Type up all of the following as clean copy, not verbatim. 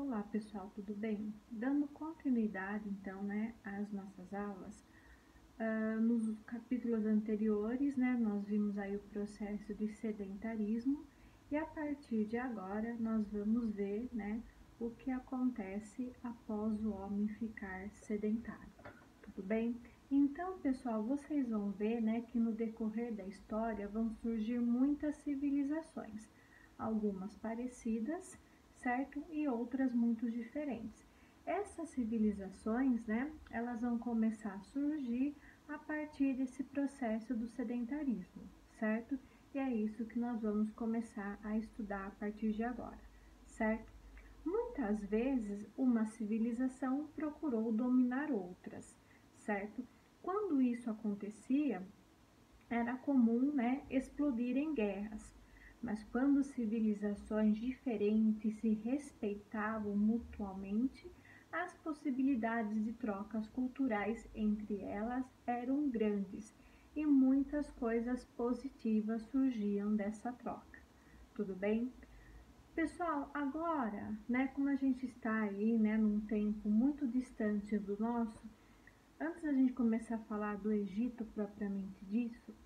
Olá pessoal, tudo bem? Dando continuidade então, né, às nossas aulas, nos capítulos anteriores, né, nós vimos aí o processo de sedentarismo e a partir de agora nós vamos ver, né, o que acontece após o homem ficar sedentário, tudo bem? Então pessoal, vocês vão ver, né, que no decorrer da história vão surgir muitas civilizações, algumas parecidas, certo? E outras muito diferentes. Essas civilizações, né, elas vão começar a surgir a partir desse processo do sedentarismo, certo? E é isso que nós vamos começar a estudar a partir de agora, certo? Muitas vezes uma civilização procurou dominar outras, certo? Quando isso acontecia, era comum, né, explodir em guerras. Mas quando civilizações diferentes se respeitavam mutuamente, as possibilidades de trocas culturais entre elas eram grandes e muitas coisas positivas surgiam dessa troca. Tudo bem? Pessoal, agora, né, como a gente está aí, né, num tempo muito distante do nosso, antes da gente começar a falar do Egito propriamente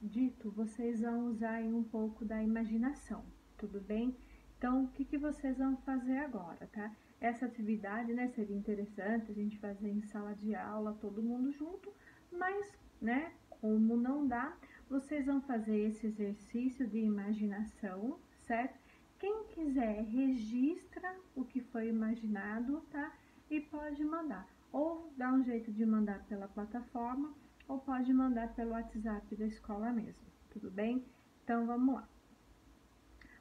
dito, vocês vão usar aí um pouco da imaginação, tudo bem? Então, o que vocês vão fazer agora, tá? Essa atividade, né, seria interessante a gente fazer em sala de aula, todo mundo junto, mas, né, como não dá, vocês vão fazer esse exercício de imaginação, certo? Quem quiser, registra o que foi imaginado, tá? E pode mandar. Ou dá um jeito de mandar pela plataforma, ou pode mandar pelo WhatsApp da escola mesmo, tudo bem? Então, vamos lá.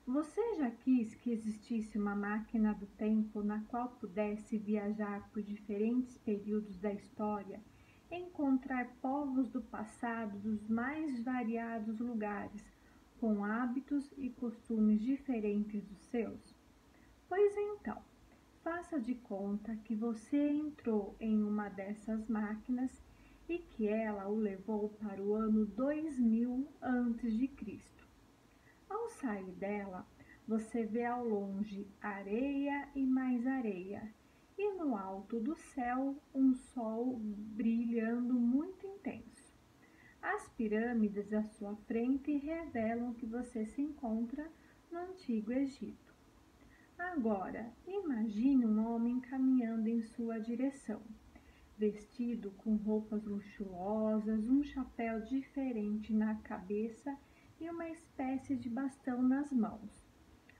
Você já quis que existisse uma máquina do tempo na qual pudesse viajar por diferentes períodos da história, encontrar povos do passado dos mais variados lugares, com hábitos e costumes diferentes dos seus? Pois então, faça de conta que você entrou em uma dessas máquinas e que ela o levou para o ano 2000 a.C. Ao sair dela, você vê ao longe areia e mais areia, e no alto do céu um sol brilhando muito intenso. As pirâmides à sua frente revelam que você se encontra no Antigo Egito. Agora, imagine um homem caminhando em sua direção, vestido com roupas luxuosas, um chapéu diferente na cabeça e uma espécie de bastão nas mãos.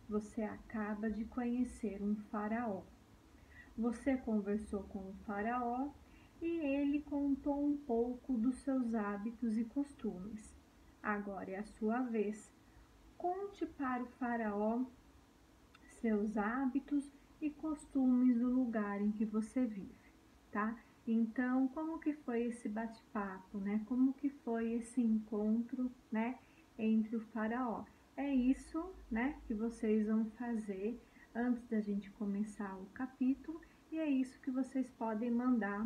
Você acaba de conhecer um faraó. Você conversou com o faraó e ele contou um pouco dos seus hábitos e costumes. Agora é a sua vez. Conte para o faraó seus hábitos e costumes do lugar em que você vive, tá? Então, como que foi esse bate-papo, né? Como que foi esse encontro, né, entre o faraó? É isso, né, que vocês vão fazer antes da gente começar o capítulo e é isso que vocês podem mandar,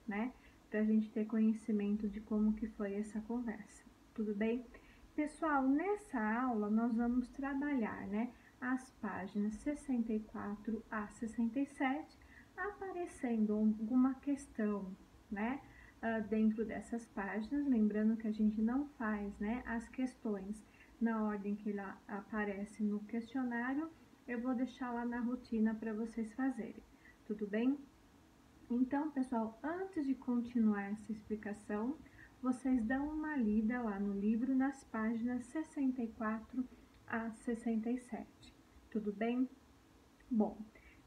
né, para a gente ter conhecimento de como que foi essa conversa, tudo bem? Pessoal, nessa aula nós vamos trabalhar, né, as páginas 64 a 67, aparecendo alguma questão, né, dentro dessas páginas, lembrando que a gente não faz, né, as questões na ordem que ela aparece no questionário, eu vou deixar lá na rotina para vocês fazerem, tudo bem? Então, pessoal, antes de continuar essa explicação, vocês dão uma lida lá no livro nas páginas 64 a 67, tudo bem? Bom,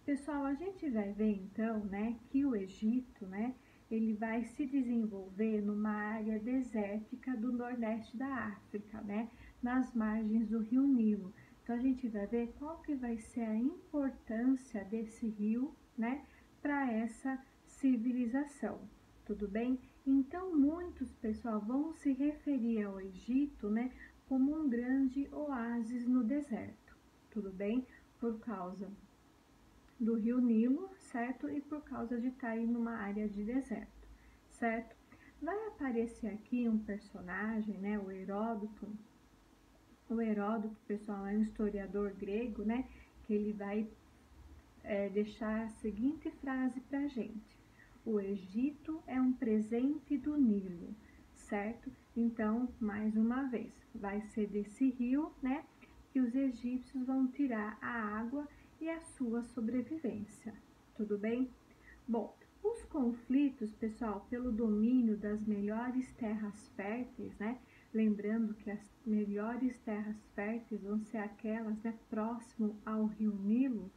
pessoal, a gente vai ver então, né, que o Egito, né, ele vai se desenvolver numa área desértica do nordeste da África, né, nas margens do rio Nilo. Então, a gente vai ver qual que vai ser a importância desse rio, né, para essa civilização, tudo bem? Então, muitos, pessoal, vão se referir ao Egito, né, como um grande oásis no deserto, tudo bem? Por causa do rio Nilo, certo? E por causa de estar aí numa área de deserto, certo? Vai aparecer aqui um personagem, né, o Heródoto. O Heródoto, pessoal, é um historiador grego, né, que ele vai deixar a seguinte frase para a gente: o Egito é um presente do Nilo, certo? Então, mais uma vez, vai ser desse rio, né, que os egípcios vão tirar a água e a sua sobrevivência, tudo bem? Bom, os conflitos, pessoal, pelo domínio das melhores terras férteis, né? Lembrando que as melhores terras férteis vão ser aquelas, né, próximo ao rio Nilo,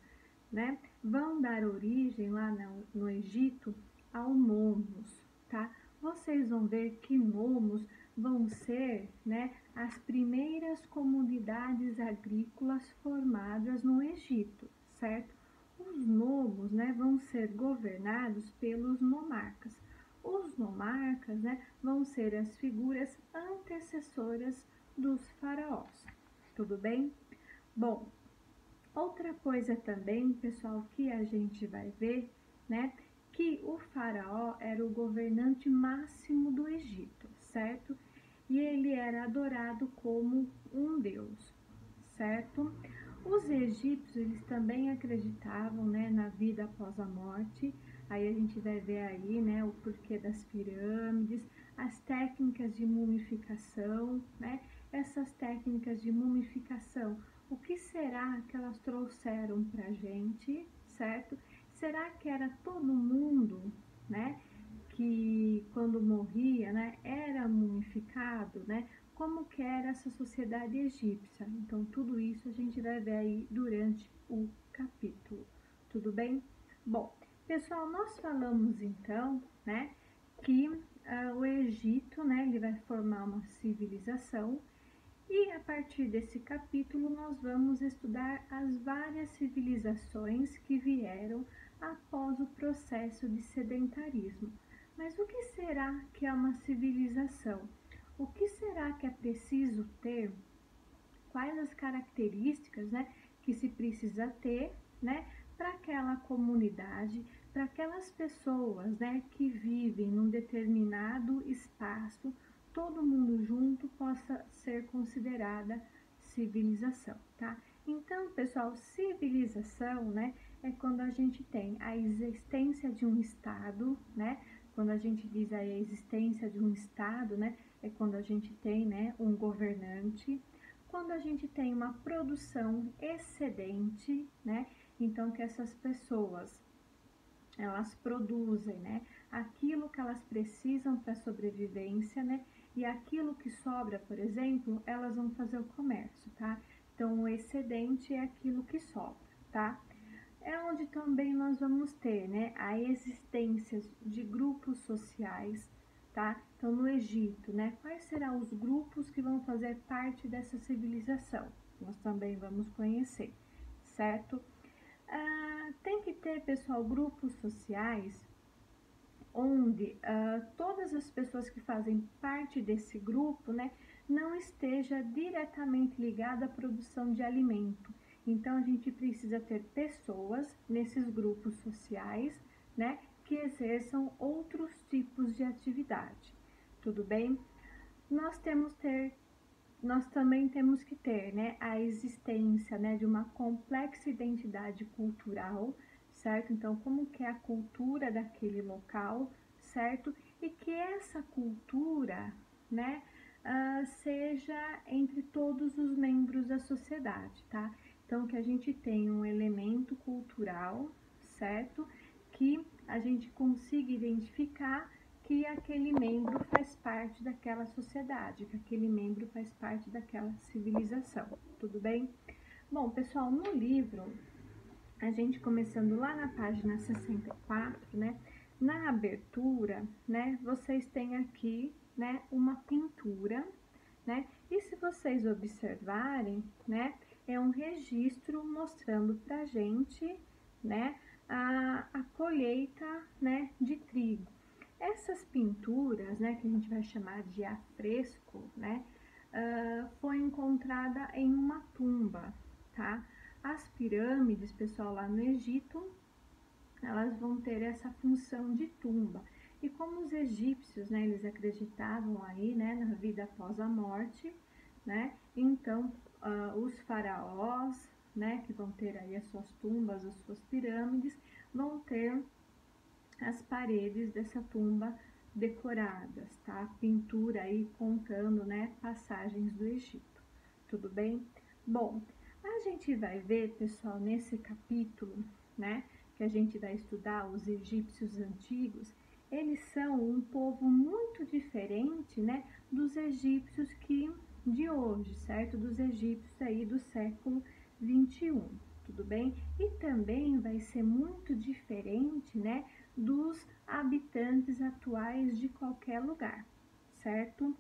né? Vão dar origem lá no Egito ao nomos, tá? Vocês vão ver que nomos vão ser, né, as primeiras comunidades agrícolas formadas no Egito, certo? Os nomos, né, vão ser governados pelos nomarcas. Os nomarcas, né, vão ser as figuras antecessoras dos faraós. Tudo bem? Bom, outra coisa também, pessoal, que a gente vai ver, né, que o faraó era o governante máximo do Egito, certo? E ele era adorado como um deus, certo? Os egípcios, eles também acreditavam, né, na vida após a morte. Aí a gente vai ver aí, né, o porquê das pirâmides, as técnicas de mumificação, né? Essas técnicas de mumificação, o que será que elas trouxeram pra gente, certo? Será que era todo mundo, né, que quando morria, né, era mumificado, né? Como que era essa sociedade egípcia? Então, tudo isso a gente vai ver aí durante o capítulo, tudo bem? Bom, pessoal, nós falamos então, né, que o Egito, né, ele vai formar uma civilização e a partir desse capítulo nós vamos estudar as várias civilizações que vieram após o processo de sedentarismo. Mas o que será que é uma civilização? O que será que é preciso ter? Quais as características, né, que se precisa ter, né, para aquela comunidade, para aquelas pessoas, né, que vivem num determinado espaço, todo mundo junto possa ser considerada civilização, tá? Então, pessoal, civilização, né, é quando a gente tem a existência de um estado, né? Quando a gente diz a existência de um estado, né, é quando a gente tem, né, um governante. Quando a gente tem uma produção excedente, né? Então que essas pessoas elas produzem, né, aquilo que elas precisam para sobrevivência, né? E aquilo que sobra, por exemplo, elas vão fazer o comércio, tá? Então o excedente é aquilo que sobra, tá? É onde também nós vamos ter, né, a existência de grupos sociais, tá? Então, no Egito, né, quais serão os grupos que vão fazer parte dessa civilização? Nós também vamos conhecer, certo? Tem que ter, pessoal, grupos sociais onde todas as pessoas que fazem parte desse grupo, né, não esteja diretamente ligada à produção de alimento. Então, a gente precisa ter pessoas nesses grupos sociais, né, que exerçam outros tipos de atividade. Tudo bem? Nós também temos que ter, né, a existência, né, de uma complexa identidade cultural, certo? Então, como que é a cultura daquele local, certo? E que essa cultura, né, seja entre todos os membros da sociedade, tá? Então, que a gente tenha um elemento cultural, certo? Que a gente consiga identificar que aquele membro faz parte daquela sociedade, que aquele membro faz parte daquela civilização, tudo bem? Bom, pessoal, no livro, a gente começando lá na página 64, né, na abertura, né, vocês têm aqui, né, uma pintura, né, e se vocês observarem, né, é um registro mostrando pra gente, né, a colheita, né, de trigo. Essas pinturas, né, que a gente vai chamar de afresco, né, foi encontrada em uma tumba, tá? As pirâmides, pessoal, lá no Egito, elas vão ter essa função de tumba. E como os egípcios, né, eles acreditavam aí, né, na vida após a morte, né, então os faraós, né, que vão ter aí as suas tumbas, as suas pirâmides, vão ter as paredes dessa tumba decoradas, tá? Pintura aí contando, né, passagens do Egito. Tudo bem? Bom, a gente vai ver, pessoal, nesse capítulo, né, que a gente vai estudar os egípcios antigos, eles são um povo muito diferente, né, dos egípcios de hoje, certo? Dos egípcios aí do século 21, tudo bem? E também vai ser muito diferente, né, dos habitantes atuais de qualquer lugar, certo?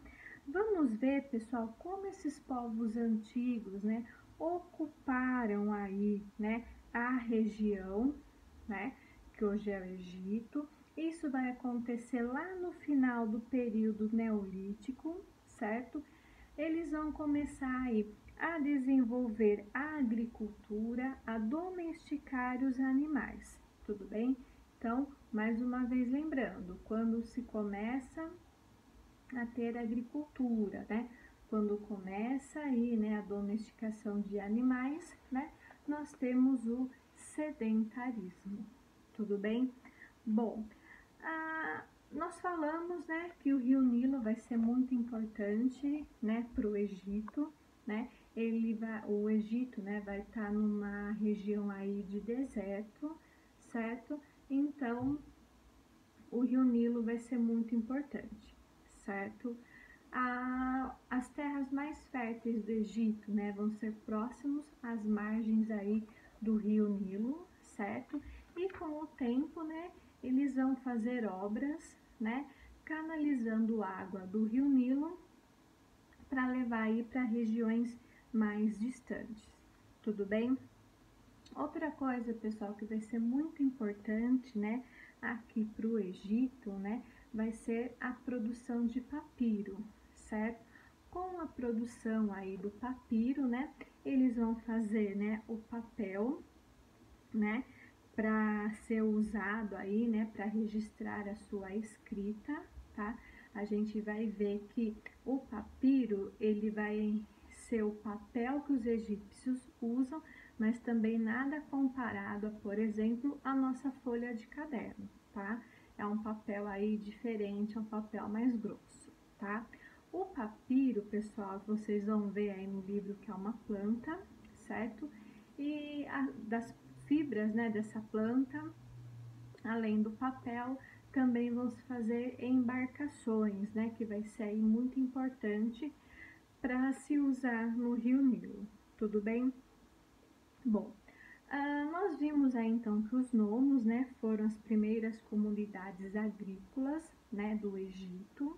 Vamos ver, pessoal, como esses povos antigos, né, ocuparam aí, né, a região, né, que hoje é o Egito. Isso vai acontecer lá no final do período neolítico, certo? Eles vão começar aí a desenvolver a agricultura, a domesticar os animais, tudo bem? Então, mais uma vez lembrando, quando se começa a ter agricultura, né? Quando começa aí, né, a domesticação de animais, né? Nós temos o sedentarismo, tudo bem? Bom, nós falamos, né, que o Rio Nilo vai ser muito importante, né, para o Egito, né? O Egito, né, vai estar numa região aí de deserto, certo? Então, o Rio Nilo vai ser muito importante, certo? As terras mais férteis do Egito, né, vão ser próximos às margens aí do Rio Nilo, certo? E com o tempo, né, eles vão fazer obras, né, canalizando água do Rio Nilo para levar aí para regiões mais distantes. Tudo bem? Outra coisa, pessoal, que vai ser muito importante, né, aqui para o Egito, né, vai ser a produção de papiro, certo? Com a produção aí do papiro, né, eles vão fazer, né, o papel, né, para ser usado aí, né, para registrar a sua escrita, tá? A gente vai ver que o papiro, ele vai ser o papel que os egípcios usam, mas também nada comparado a, por exemplo, a nossa folha de caderno, tá? É um papel aí diferente, é um papel mais grosso, tá? O papiro, pessoal, vocês vão ver aí no livro que é uma planta, certo? E das fibras, né, dessa planta, além do papel, também vão se fazer embarcações, né, que vai ser aí muito importante para se usar no Rio Nilo. Tudo bem? Bom, nós vimos aí então que os nomos, né, foram as primeiras comunidades agrícolas, né, do Egito.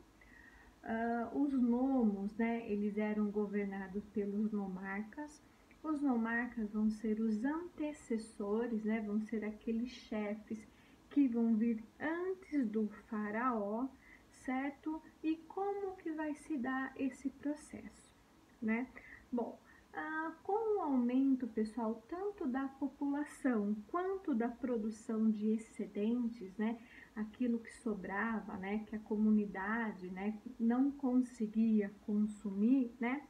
Os nomos, né, eles eram governados pelos nomarcas. Os nomarcas vão ser os antecessores, né, vão ser aqueles chefes que vão vir antes do faraó, certo? E como que vai se dar esse processo, né? Bom, com o aumento, pessoal, tanto da população quanto da produção de excedentes, né, aquilo que sobrava, né, que a comunidade, né, não conseguia consumir, né,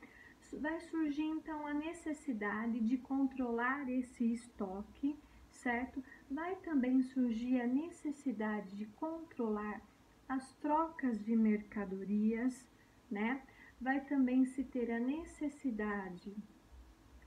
vai surgir então a necessidade de controlar esse estoque, certo? Vai também surgir a necessidade de controlar as trocas de mercadorias, né? Vai também se ter a necessidade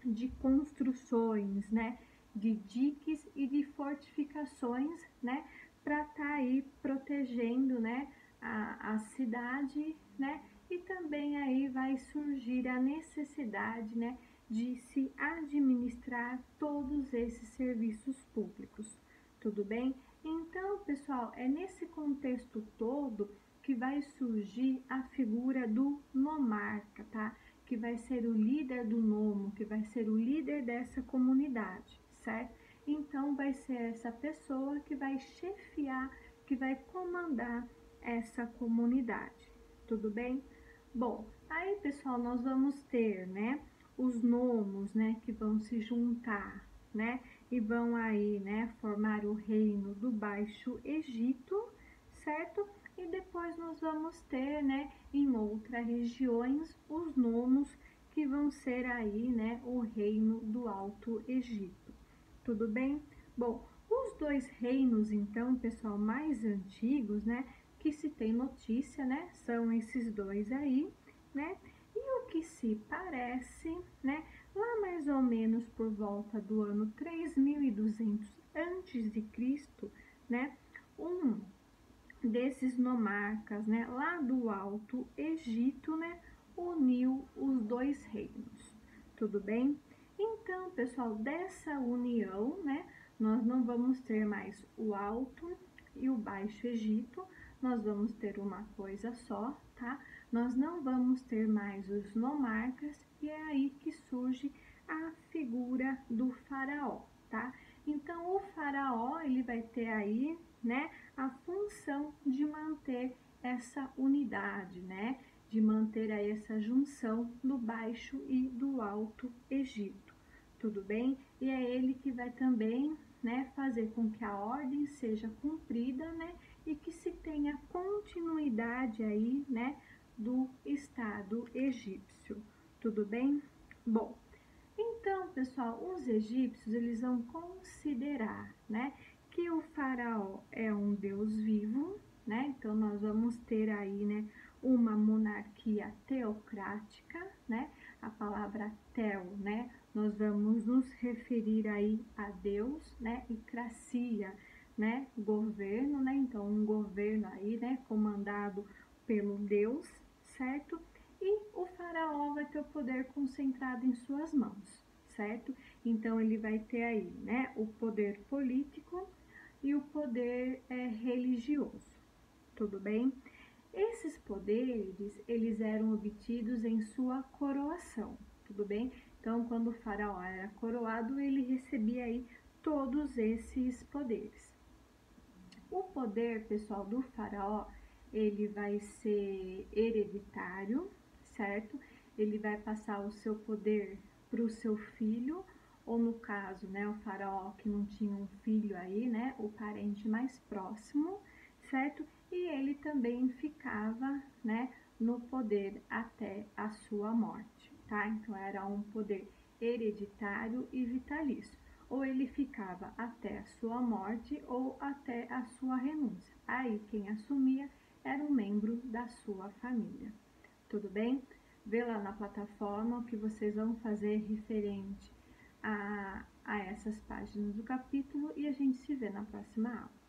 de construções, né, de diques e de fortificações, né, para estar aí protegendo, né, a cidade, né, e também aí vai surgir a necessidade, né, de se administrar todos esses serviços públicos. Tudo bem? Então, pessoal, é nesse contexto todo que vai surgir a figura do nomarca, tá? Que vai ser o líder do nomo, que vai ser o líder dessa comunidade, certo? Então vai ser essa pessoa que vai chefiar, que vai comandar essa comunidade, tudo bem? Bom, aí pessoal, nós vamos ter, né, os nomos, né, que vão se juntar, né, e vão aí, né, formar o reino do Baixo Egito, certo? E depois nós vamos ter, né, em outras regiões, os nomos que vão ser aí, né, o reino do Alto Egito. Tudo bem? Bom, os dois reinos, então, pessoal, mais antigos, né, que se tem notícia, né, são esses dois aí, né, e o que se parece, né, lá mais ou menos por volta do ano 3200 antes de Cristo, né, um desses nomarcas, né, lá do Alto Egito, né, uniu os dois reinos. Tudo bem? Então, pessoal, dessa união, né, nós não vamos ter mais o Alto e o Baixo Egito, nós vamos ter uma coisa só, tá? Nós não vamos ter mais os nomarcas e é aí que surge a figura do faraó, tá? Então, o faraó, ele vai ter aí, né, a função de manter essa unidade, né, de manter aí essa junção do Baixo e do Alto Egito, tudo bem? E é ele que vai também, né, fazer com que a ordem seja cumprida, né, e que se tenha continuidade aí, né, do Estado egípcio, tudo bem? Bom, então, pessoal, os egípcios, eles vão considerar, né, que o faraó é um deus vivo, né? Então, nós vamos ter aí, né, uma monarquia teocrática, né? A palavra teo, né? Nós vamos nos referir aí a Deus, né? E cracia, né? Governo, né? Então, um governo aí, né? Comandado pelo Deus, certo? E o faraó vai ter o poder concentrado em suas mãos, certo? Então, ele vai ter aí, né, o poder político e o poder religioso, tudo bem? Esses poderes, eles eram obtidos em sua coroação, tudo bem? Então, quando o faraó era coroado, ele recebia aí todos esses poderes. O poder, pessoal, do faraó, ele vai ser hereditário, certo? Ele vai passar o seu poder para o seu filho, ou no caso, né, o faraó que não tinha um filho aí, né, o parente mais próximo, certo? E ele também ficava, né, no poder até a sua morte, tá? Então era um poder hereditário e vitalício. Ou ele ficava até a sua morte ou até a sua renúncia. Aí quem assumia era um membro da sua família. Tudo bem? Vê lá na plataforma o que vocês vão fazer referente a essas páginas do capítulo e a gente se vê na próxima aula.